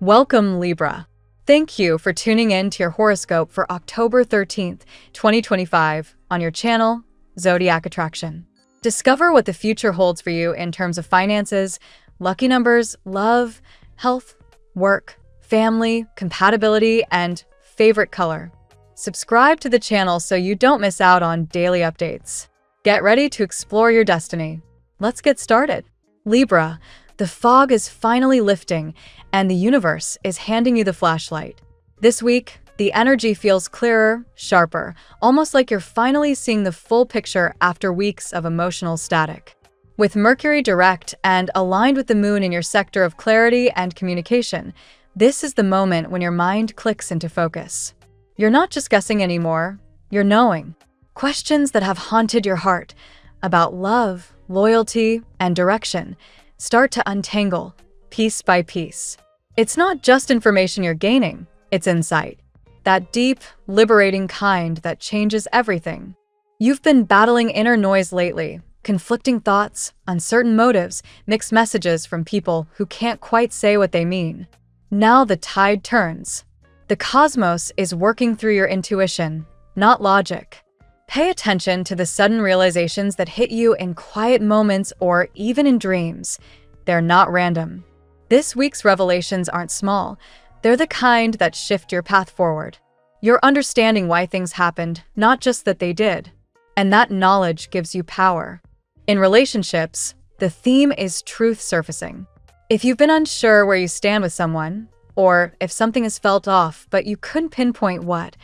Welcome, Libra. Thank you for tuning in to your horoscope for October 13th, 2025 on your channel, Zodiac Attraction. Discover what the future holds for you in terms of finances, lucky numbers, love, health, work, family, compatibility, and favorite color. Subscribe to the channel so you don't miss out on daily updates. Get ready to explore your destiny. Let's get started. Libra, the fog is finally lifting, and the universe is handing you the flashlight. This week, the energy feels clearer, sharper, almost like you're finally seeing the full picture after weeks of emotional static. With Mercury direct and aligned with the moon in your sector of clarity and communication, this is the moment when your mind clicks into focus. You're not just guessing anymore, you're knowing. Questions that have haunted your heart about love, loyalty, and direction start to untangle, piece by piece. It's not just information you're gaining, it's insight. That deep, liberating kind that changes everything. You've been battling inner noise lately, conflicting thoughts, uncertain motives, mixed messages from people who can't quite say what they mean. Now the tide turns. The cosmos is working through your intuition, not logic. Pay attention to the sudden realizations that hit you in quiet moments or even in dreams. They're not random. This week's revelations aren't small. They're the kind that shift your path forward. You're understanding why things happened, not just that they did. And that knowledge gives you power. In relationships, the theme is truth surfacing. If you've been unsure where you stand with someone, or if something has felt off but you couldn't pinpoint what,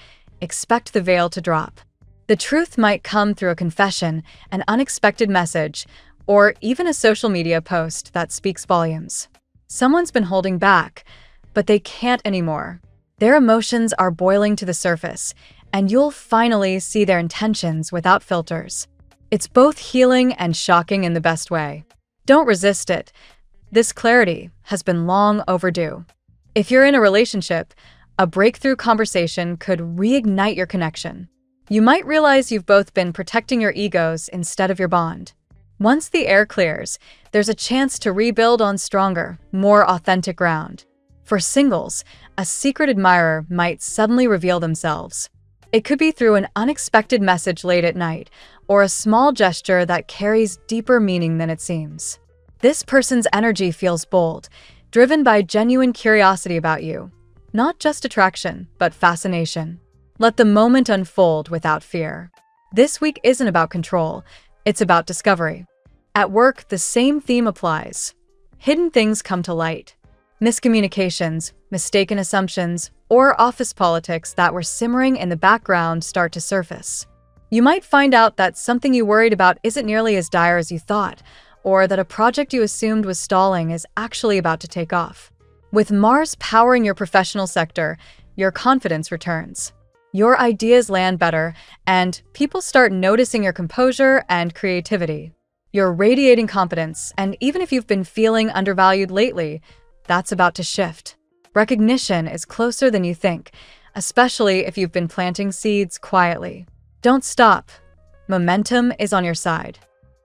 expect the veil to drop. The truth might come through a confession, an unexpected message, or even a social media post that speaks volumes. Someone's been holding back, but they can't anymore. Their emotions are boiling to the surface, and you'll finally see their intentions without filters. It's both healing and shocking in the best way. Don't resist it. This clarity has been long overdue. If you're in a relationship, a breakthrough conversation could reignite your connection. You might realize you've both been protecting your egos instead of your bond. Once the air clears, there's a chance to rebuild on stronger, more authentic ground. For singles, a secret admirer might suddenly reveal themselves. It could be through an unexpected message late at night, or a small gesture that carries deeper meaning than it seems. This person's energy feels bold, driven by genuine curiosity about you. Not just attraction, but fascination. Let the moment unfold without fear. This week isn't about control, it's about discovery. At work, the same theme applies. Hidden things come to light. Miscommunications, mistaken assumptions, or office politics that were simmering in the background start to surface. You might find out that something you worried about isn't nearly as dire as you thought, or that a project you assumed was stalling is actually about to take off. With Mars powering your professional sector, your confidence returns. Your ideas land better, and people start noticing your composure and creativity. You're radiating competence, and even if you've been feeling undervalued lately, that's about to shift. Recognition is closer than you think, especially if you've been planting seeds quietly. Don't stop. Momentum is on your side.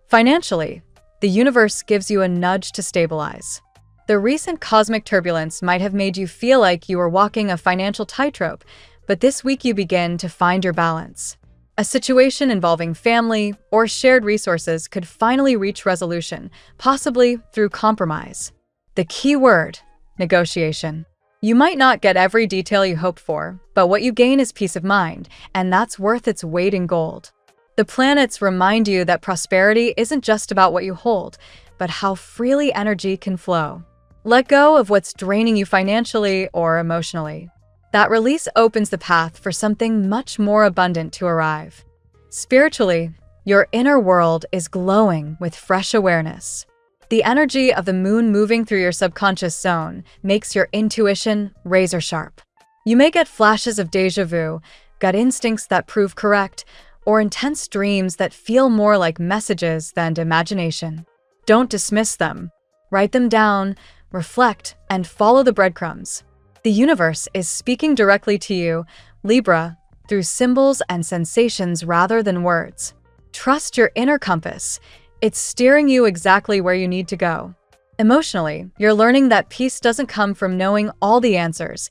Financially, the universe gives you a nudge to stabilize. The recent cosmic turbulence might have made you feel like you were walking a financial tightrope, but this week you begin to find your balance. A situation involving family or shared resources could finally reach resolution, possibly through compromise. The key word: negotiation. You might not get every detail you hoped for, but what you gain is peace of mind, and that's worth its weight in gold. The planets remind you that prosperity isn't just about what you hold, but how freely energy can flow. Let go of what's draining you financially or emotionally. That release opens the path for something much more abundant to arrive. Spiritually, your inner world is glowing with fresh awareness. The energy of the moon moving through your subconscious zone makes your intuition razor sharp. You may get flashes of déjà vu, gut instincts that prove correct, or intense dreams that feel more like messages than imagination. Don't dismiss them. Write them down, reflect, and follow the breadcrumbs. The universe is speaking directly to you, Libra, through symbols and sensations rather than words. Trust your inner compass. It's steering you exactly where you need to go. Emotionally, you're learning that peace doesn't come from knowing all the answers.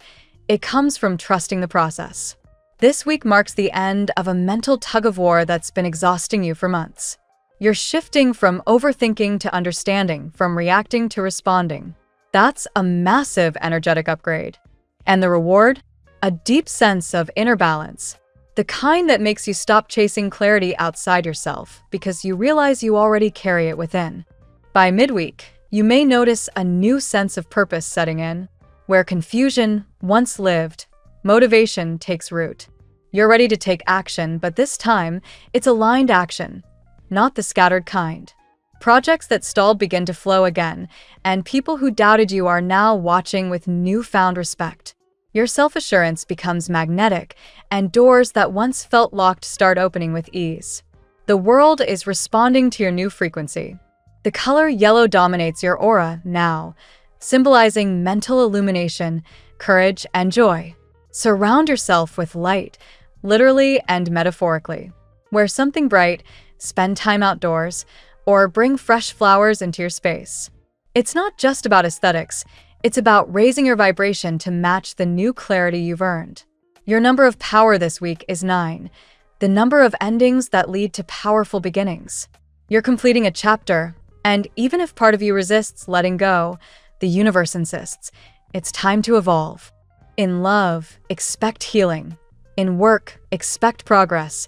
It comes from trusting the process. This week marks the end of a mental tug-of-war that's been exhausting you for months. You're shifting from overthinking to understanding, from reacting to responding. That's a massive energetic upgrade. And the reward? A deep sense of inner balance. The kind that makes you stop chasing clarity outside yourself because you realize you already carry it within. By midweek, you may notice a new sense of purpose setting in, where confusion once lived, motivation takes root. You're ready to take action, but this time, it's aligned action, not the scattered kind. Projects that stalled begin to flow again, and people who doubted you are now watching with newfound respect. Your self-assurance becomes magnetic, and doors that once felt locked start opening with ease. The world is responding to your new frequency. The color yellow dominates your aura now, symbolizing mental illumination, courage, and joy. Surround yourself with light, literally and metaphorically. Wear something bright, spend time outdoors, or bring fresh flowers into your space. It's not just about aesthetics, it's about raising your vibration to match the new clarity you've earned. Your number of power this week is 9, the number of endings that lead to powerful beginnings. You're completing a chapter, and even if part of you resists letting go, the universe insists. It's time to evolve. In love, expect healing. In work, expect progress.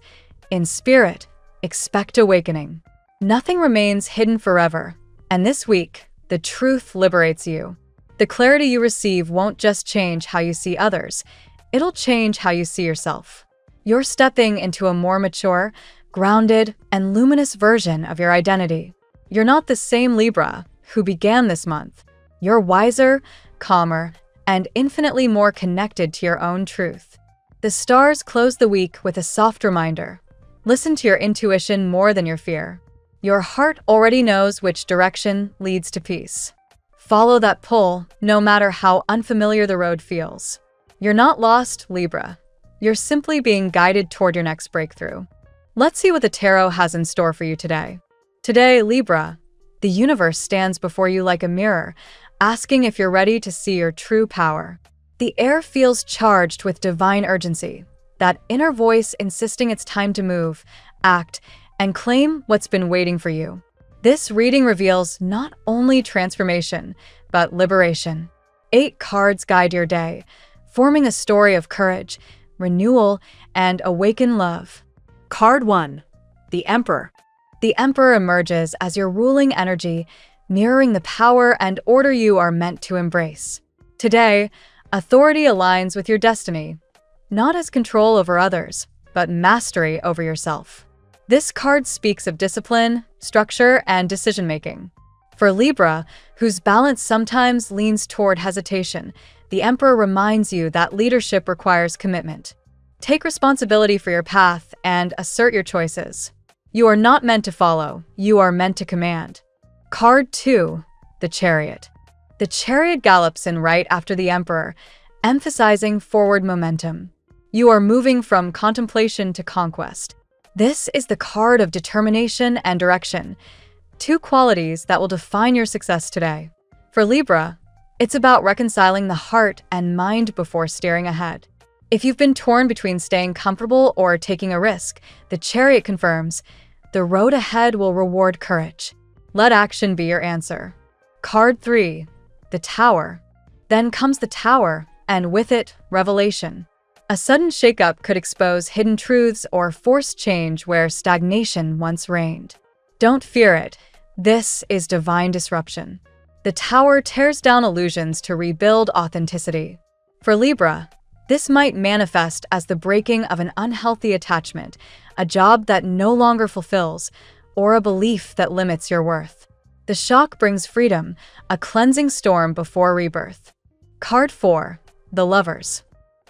In spirit, expect awakening. Nothing remains hidden forever, and this week, the truth liberates you. The clarity you receive won't just change how you see others, it'll change how you see yourself. You're stepping into a more mature, grounded, and luminous version of your identity. You're not the same Libra who began this month. You're wiser, calmer, and infinitely more connected to your own truth. The stars close the week with a soft reminder. Listen to your intuition more than your fear. Your heart already knows which direction leads to peace. Follow that pull, no matter how unfamiliar the road feels. You're not lost, Libra. You're simply being guided toward your next breakthrough. Let's see what the tarot has in store for you today. Today, Libra, the universe stands before you like a mirror, asking if you're ready to see your true power. The air feels charged with divine urgency, that inner voice insisting it's time to move, act, and claim what's been waiting for you. This reading reveals not only transformation, but liberation. 8 cards guide your day, forming a story of courage, renewal, and awakened love. Card 1. The Emperor. The Emperor emerges as your ruling energy, mirroring the power and order you are meant to embrace. Today, authority aligns with your destiny, not as control over others, but mastery over yourself. This card speaks of discipline, structure, and decision-making. For Libra, whose balance sometimes leans toward hesitation, the Emperor reminds you that leadership requires commitment. Take responsibility for your path and assert your choices. You are not meant to follow, you are meant to command. Card 2. The Chariot. The Chariot gallops in right after the Emperor, emphasizing forward momentum. You are moving from contemplation to conquest. This is the card of determination and direction, 2 qualities that will define your success today. For Libra, it's about reconciling the heart and mind before steering ahead. If you've been torn between staying comfortable or taking a risk, the Chariot confirms, the road ahead will reward courage. Let action be your answer. Card 3. The Tower. Then comes the Tower, and with it, revelation. A sudden shakeup could expose hidden truths or force change where stagnation once reigned. Don't fear it. This is divine disruption. The Tower tears down illusions to rebuild authenticity. For Libra, this might manifest as the breaking of an unhealthy attachment, a job that no longer fulfills, or a belief that limits your worth. The shock brings freedom, a cleansing storm before rebirth. Card 4. The Lovers.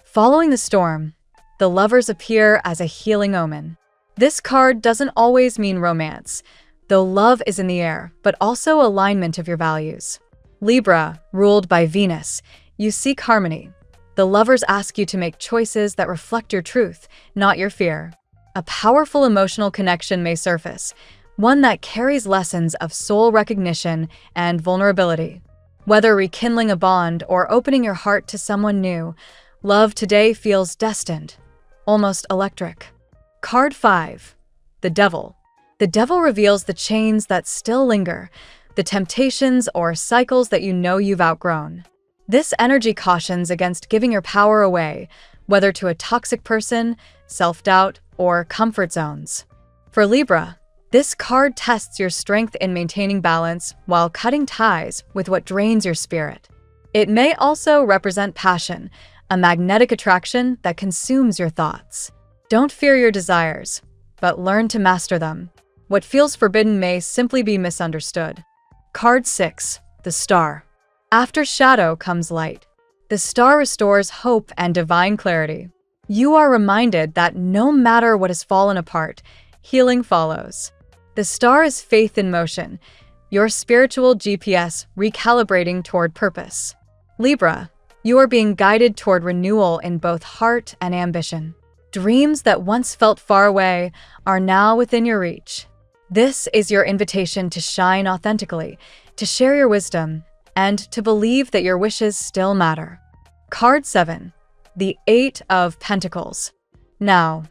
Following the storm, the Lovers appear as a healing omen. This card doesn't always mean romance, though love is in the air, but also alignment of your values. Libra, ruled by Venus, you seek harmony. The Lovers ask you to make choices that reflect your truth, not your fear. A powerful emotional connection may surface, one that carries lessons of soul recognition and vulnerability. Whether rekindling a bond or opening your heart to someone new, love today feels destined, almost electric. Card 5. The Devil. The Devil reveals the chains that still linger, the temptations or cycles that you know you've outgrown. This energy cautions against giving your power away, whether to a toxic person, self-doubt, or comfort zones. For Libra, this card tests your strength in maintaining balance while cutting ties with what drains your spirit. It may also represent passion, a magnetic attraction that consumes your thoughts. Don't fear your desires, but learn to master them. What feels forbidden may simply be misunderstood. Card 6. The Star. After shadow comes light. The star restores hope and divine clarity. You are reminded that no matter what has fallen apart, healing follows. The star is faith in motion, your spiritual GPS recalibrating toward purpose. Libra, you are being guided toward renewal in both heart and ambition. Dreams that once felt far away are now within your reach. This is your invitation to shine authentically, to share your wisdom, and to believe that your wishes still matter. Card 7. The 8 of Pentacles. Now,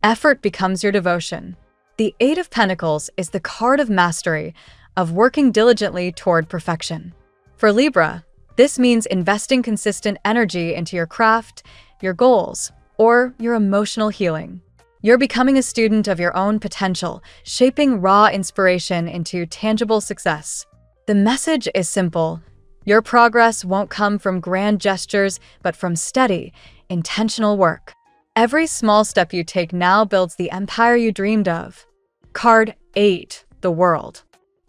effort becomes your devotion. The 8 of Pentacles is the card of mastery, of working diligently toward perfection. For Libra, this means investing consistent energy into your craft, your goals, or your emotional healing. You're becoming a student of your own potential, shaping raw inspiration into tangible success. The message is simple. Your progress won't come from grand gestures, but from steady, intentional work. Every small step you take now builds the empire you dreamed of. Card 8. The World.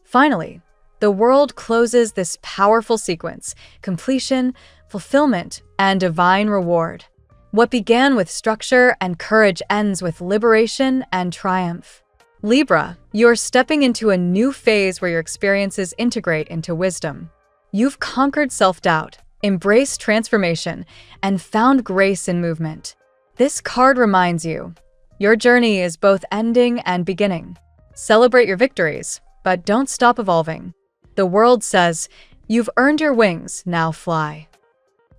Finally, the World closes this powerful sequence: completion, fulfillment, and divine reward. What began with structure and courage ends with liberation and triumph. Libra, you're stepping into a new phase where your experiences integrate into wisdom. You've conquered self-doubt, embraced transformation, and found grace in movement. This card reminds you, your journey is both ending and beginning. Celebrate your victories, but don't stop evolving. The world says, you've earned your wings, now fly.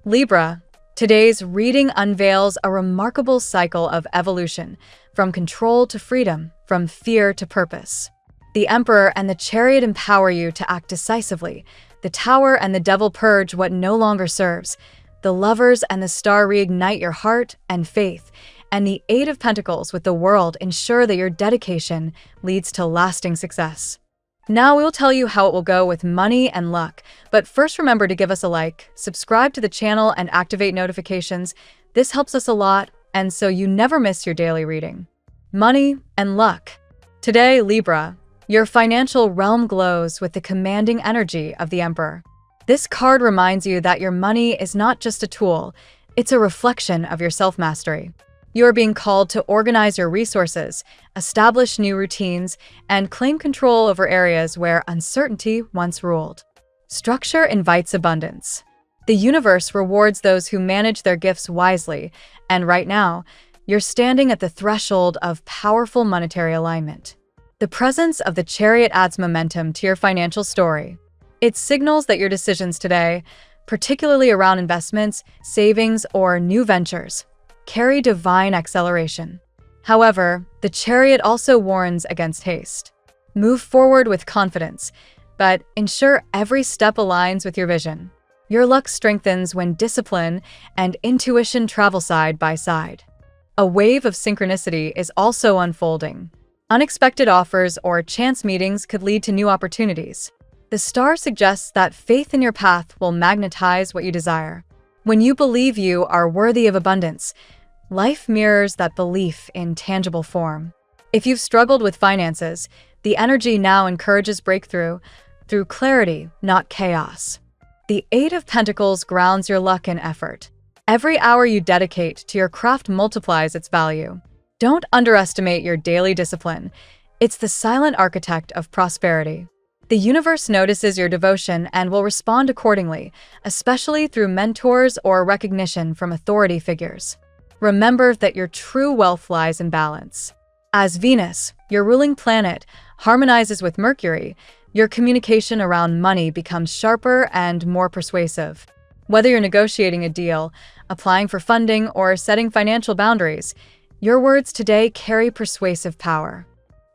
Libra, today's reading unveils a remarkable cycle of evolution, from control to freedom, from fear to purpose. The Emperor and the Chariot empower you to act decisively. The Tower and the Devil purge what no longer serves. The Lovers and the Star reignite your heart and faith. And the 8 of Pentacles with the World ensure that your dedication leads to lasting success. Now we'll tell you how it will go with money and luck, but first remember to give us a like, subscribe to the channel, and activate notifications. This helps us a lot, and so you never miss your daily reading. Money and luck. Today, Libra, your financial realm glows with the commanding energy of the Emperor. This card reminds you that your money is not just a tool, it's a reflection of your self-mastery. You are being called to organize your resources, establish new routines, and claim control over areas where uncertainty once ruled. Structure invites abundance. The universe rewards those who manage their gifts wisely, and right now, you're standing at the threshold of powerful monetary alignment. The presence of the Chariot adds momentum to your financial story. It signals that your decisions today, particularly around investments, savings, or new ventures, carry divine acceleration. However, the Chariot also warns against haste. Move forward with confidence, but ensure every step aligns with your vision. Your luck strengthens when discipline and intuition travel side by side. A wave of synchronicity is also unfolding. Unexpected offers or chance meetings could lead to new opportunities. The star suggests that faith in your path will magnetize what you desire. When you believe you are worthy of abundance, life mirrors that belief in tangible form. If you've struggled with finances, the energy now encourages breakthrough through clarity, not chaos. The 8 of Pentacles grounds your luck and effort. Every hour you dedicate to your craft multiplies its value. Don't underestimate your daily discipline. It's the silent architect of prosperity. The universe notices your devotion and will respond accordingly, especially through mentors or recognition from authority figures. Remember that your true wealth lies in balance. As Venus, your ruling planet, harmonizes with Mercury, your communication around money becomes sharper and more persuasive. Whether you're negotiating a deal, applying for funding, or setting financial boundaries, your words today carry persuasive power.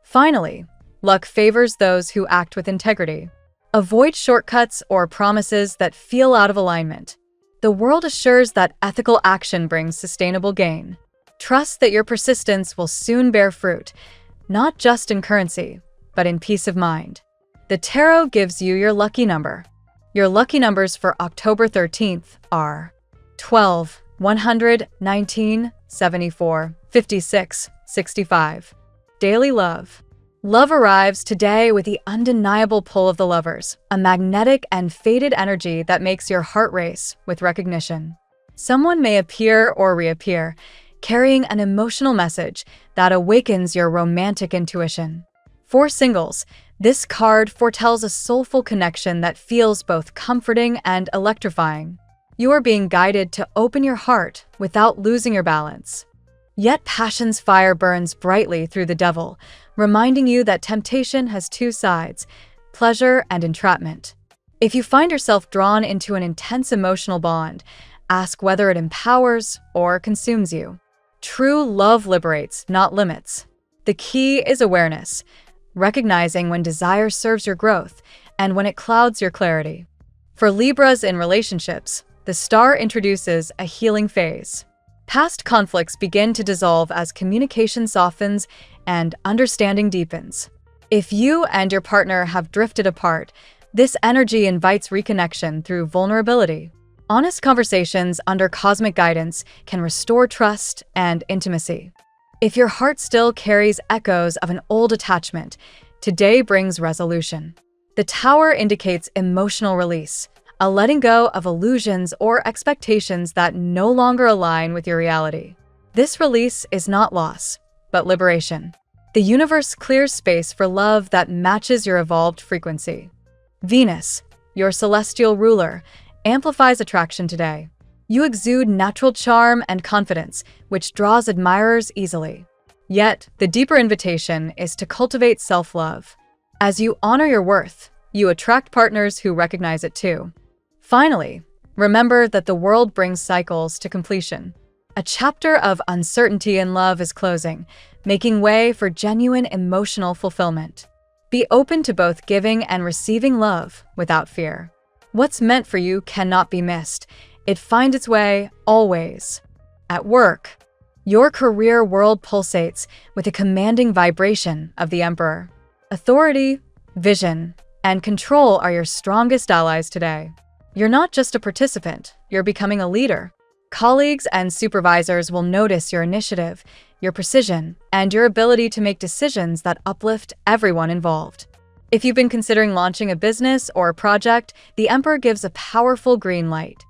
Finally, luck favors those who act with integrity. Avoid shortcuts or promises that feel out of alignment. The world assures that ethical action brings sustainable gain. Trust that your persistence will soon bear fruit, not just in currency, but in peace of mind. The tarot gives you your lucky number. Your lucky numbers for October 13th are 12, 100, 19, 74, 56, 65. Daily love. Love arrives today with the undeniable pull of the lovers, a magnetic and fated energy that makes your heart race with recognition. Someone may appear or reappear, carrying an emotional message that awakens your romantic intuition. For singles, this card foretells a soulful connection that feels both comforting and electrifying. You are being guided to open your heart without losing your balance. Yet passion's fire burns brightly through the devil, reminding you that temptation has two sides, pleasure and entrapment. If you find yourself drawn into an intense emotional bond, ask whether it empowers or consumes you. True love liberates, not limits. The key is awareness, recognizing when desire serves your growth and when it clouds your clarity. For Libras in relationships, the star introduces a healing phase. Past conflicts begin to dissolve as communication softens and understanding deepens. If you and your partner have drifted apart, this energy invites reconnection through vulnerability. Honest conversations under cosmic guidance can restore trust and intimacy. If your heart still carries echoes of an old attachment, today brings resolution. The Tower indicates emotional release, a letting go of illusions or expectations that no longer align with your reality. This release is not loss, but liberation. The universe clears space for love that matches your evolved frequency. Venus, your celestial ruler, amplifies attraction today. You exude natural charm and confidence, which draws admirers easily. Yet, the deeper invitation is to cultivate self-love. As you honor your worth, you attract partners who recognize it too. Finally, remember that the world brings cycles to completion. A chapter of uncertainty in love is closing, making way for genuine emotional fulfillment. Be open to both giving and receiving love without fear. What's meant for you cannot be missed. It finds its way always. At work, your career world pulsates with a commanding vibration of the Emperor. Authority, vision, and control are your strongest allies today. You're not just a participant, you're becoming a leader. Colleagues and supervisors will notice your initiative, your precision, and your ability to make decisions that uplift everyone involved. If you've been considering launching a business or a project, the Emperor gives a powerful green light.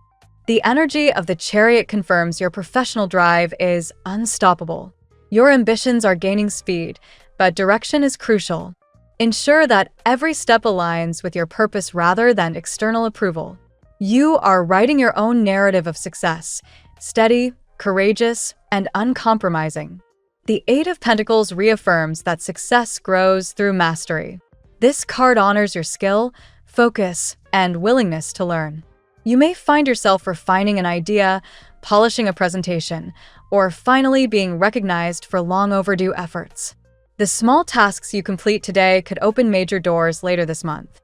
The energy of the Chariot confirms your professional drive is unstoppable. Your ambitions are gaining speed, but direction is crucial. Ensure that every step aligns with your purpose rather than external approval. You are writing your own narrative of success, steady, courageous, and uncompromising. The Eight of Pentacles reaffirms that success grows through mastery. This card honors your skill, focus, and willingness to learn. You may find yourself refining an idea, polishing a presentation, or finally being recognized for long overdue efforts. The small tasks you complete today could open major doors later this month.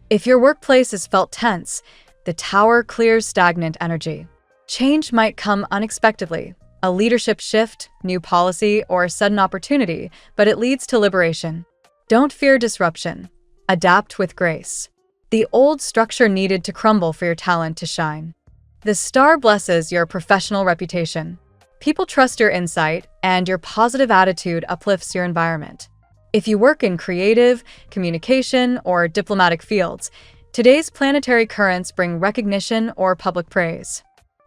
If your workplace has felt tense, the Tower clears stagnant energy. Change might come unexpectedly, a leadership shift, new policy, or a sudden opportunity, but it leads to liberation. Don't fear disruption. Adapt with grace. The old structure needed to crumble for your talent to shine. The star blesses your professional reputation. People trust your insight, and your positive attitude uplifts your environment. If you work in creative, communication, or diplomatic fields, today's planetary currents bring recognition or public praise.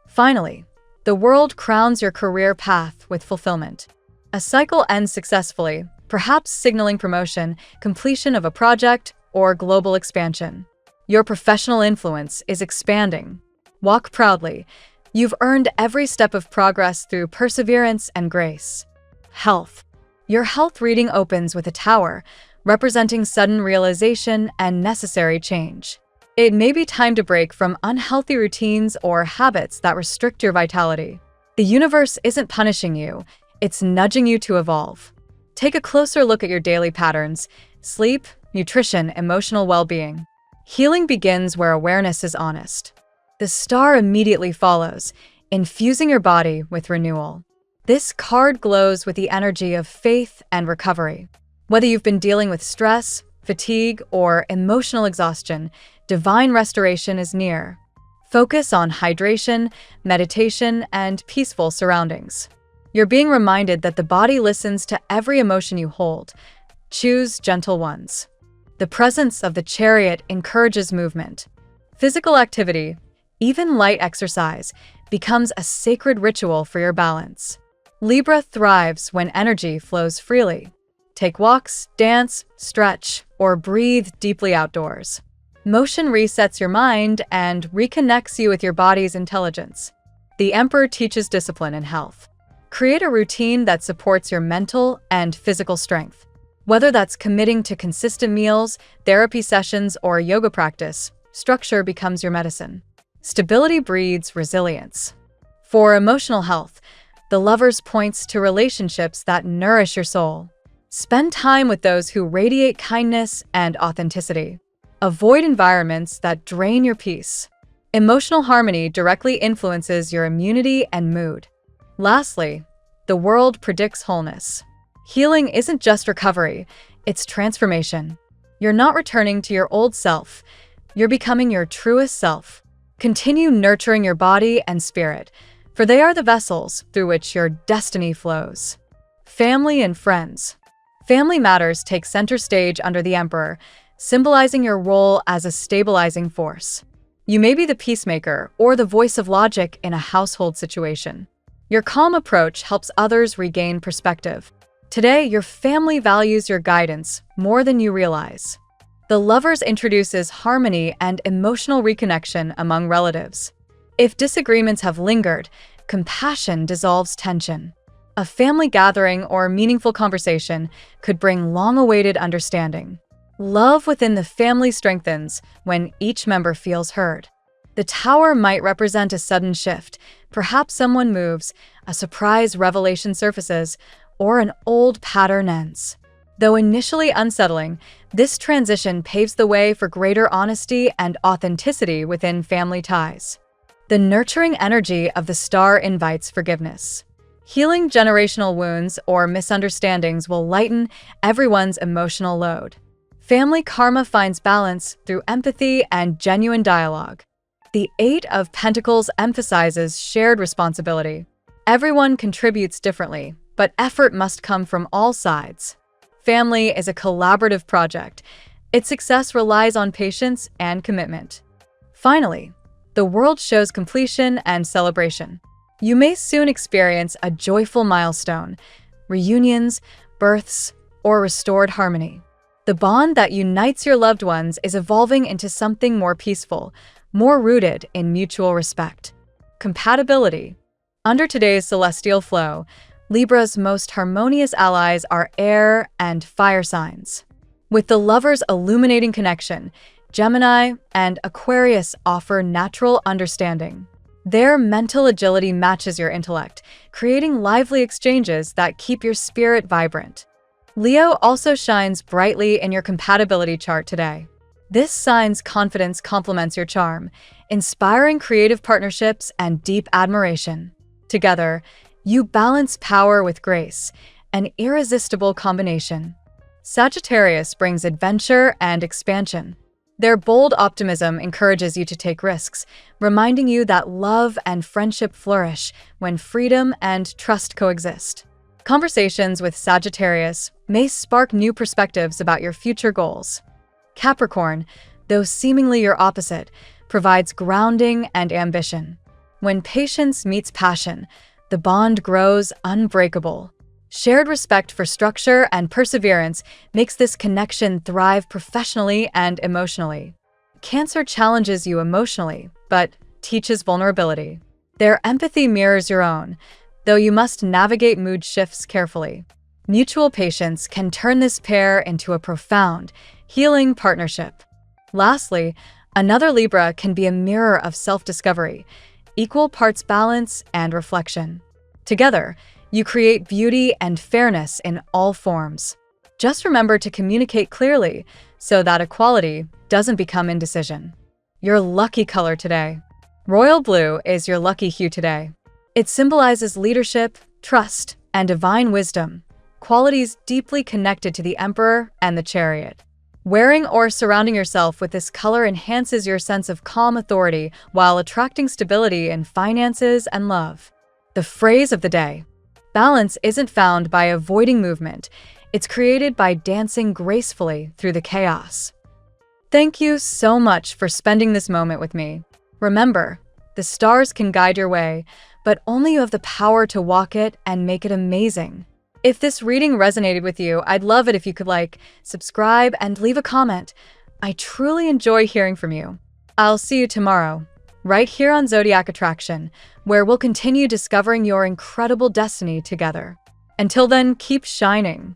Finally, the world crowns your career path with fulfillment. A cycle ends successfully, perhaps signaling promotion, completion of a project, or global expansion. Your professional influence is expanding. Walk proudly. You've earned every step of progress through perseverance and grace. Health. Your health reading opens with a Tower, representing sudden realization and necessary change. It may be time to break from unhealthy routines or habits that restrict your vitality. The universe isn't punishing you, it's nudging you to evolve. Take a closer look at your daily patterns: sleep, nutrition, emotional well-being. Healing begins where awareness is honest. The star immediately follows, infusing your body with renewal. This card glows with the energy of faith and recovery. Whether you've been dealing with stress, fatigue, or emotional exhaustion, divine restoration is near. Focus on hydration, meditation, and peaceful surroundings. You're being reminded that the body listens to every emotion you hold. Choose gentle ones. The presence of the Chariot encourages movement. Physical activity, even light exercise, becomes a sacred ritual for your balance. Libra thrives when energy flows freely. Take walks, dance, stretch, or breathe deeply outdoors. Motion resets your mind and reconnects you with your body's intelligence. The Emperor teaches discipline and health. Create a routine that supports your mental and physical strength. Whether that's committing to consistent meals, therapy sessions, or yoga practice, structure becomes your medicine. Stability breeds resilience. For emotional health, the Lovers points to relationships that nourish your soul. Spend time with those who radiate kindness and authenticity. Avoid environments that drain your peace. Emotional harmony directly influences your immunity and mood. Lastly, the World predicts wholeness. Healing isn't just recovery, it's transformation. You're not returning to your old self, you're becoming your truest self. Continue nurturing your body and spirit, for they are the vessels through which your destiny flows. Family and friends. Family matters take center stage under the Emperor, symbolizing your role as a stabilizing force. You may be the peacemaker or the voice of logic in a household situation. Your calm approach helps others regain perspective. Today, your family values your guidance more than you realize. The Lovers introduces harmony and emotional reconnection among relatives. If disagreements have lingered, compassion dissolves tension. A family gathering or meaningful conversation could bring long-awaited understanding. Love within the family strengthens when each member feels heard. The Tower might represent a sudden shift. Perhaps someone moves, a surprise revelation surfaces, or an old pattern ends. Though initially unsettling, this transition paves the way for greater honesty and authenticity within family ties. The nurturing energy of the star invites forgiveness. Healing generational wounds or misunderstandings will lighten everyone's emotional load. Family karma finds balance through empathy and genuine dialogue. The Eight of Pentacles emphasizes shared responsibility. Everyone contributes differently, but effort must come from all sides. Family is a collaborative project. Its success relies on patience and commitment. Finally, the World shows completion and celebration. You may soon experience a joyful milestone: reunions, births, or restored harmony. The bond that unites your loved ones is evolving into something more peaceful, more rooted in mutual respect. Compatibility. Under today's celestial flow, Libra's most harmonious allies are air and fire signs. With the Lovers' illuminating connection, Gemini and Aquarius offer natural understanding. Their mental agility matches your intellect, creating lively exchanges that keep your spirit vibrant. Leo also shines brightly in your compatibility chart today. This sign's confidence complements your charm, inspiring creative partnerships and deep admiration. Together, you balance power with grace, an irresistible combination. Sagittarius brings adventure and expansion. Their bold optimism encourages you to take risks, reminding you that love and friendship flourish when freedom and trust coexist. Conversations with Sagittarius may spark new perspectives about your future goals. Capricorn, though seemingly your opposite, provides grounding and ambition. When patience meets passion, the bond grows unbreakable. Shared respect for structure and perseverance makes this connection thrive professionally and emotionally. Cancer challenges you emotionally, but teaches vulnerability. Their empathy mirrors your own, though you must navigate mood shifts carefully. Mutual patience can turn this pair into a profound, healing partnership. Lastly, another Libra can be a mirror of self-discovery, equal parts balance and reflection. Together, you create beauty and fairness in all forms. Just remember to communicate clearly so that equality doesn't become indecision. Your lucky color today. Royal blue is your lucky hue today. It symbolizes leadership, trust, and divine wisdom, qualities deeply connected to the Emperor and the Chariot. Wearing or surrounding yourself with this color enhances your sense of calm authority while attracting stability in finances and love. The phrase of the day. Balance isn't found by avoiding movement. It's created by dancing gracefully through the chaos. Thank you so much for spending this moment with me. Remember, the stars can guide your way, but only you have the power to walk it and make it amazing. If this reading resonated with you, I'd love it if you could like, subscribe, and leave a comment. I truly enjoy hearing from you. I'll see you tomorrow, right here on Zodiac Attraction, where we'll continue discovering your incredible destiny together. Until then, keep shining.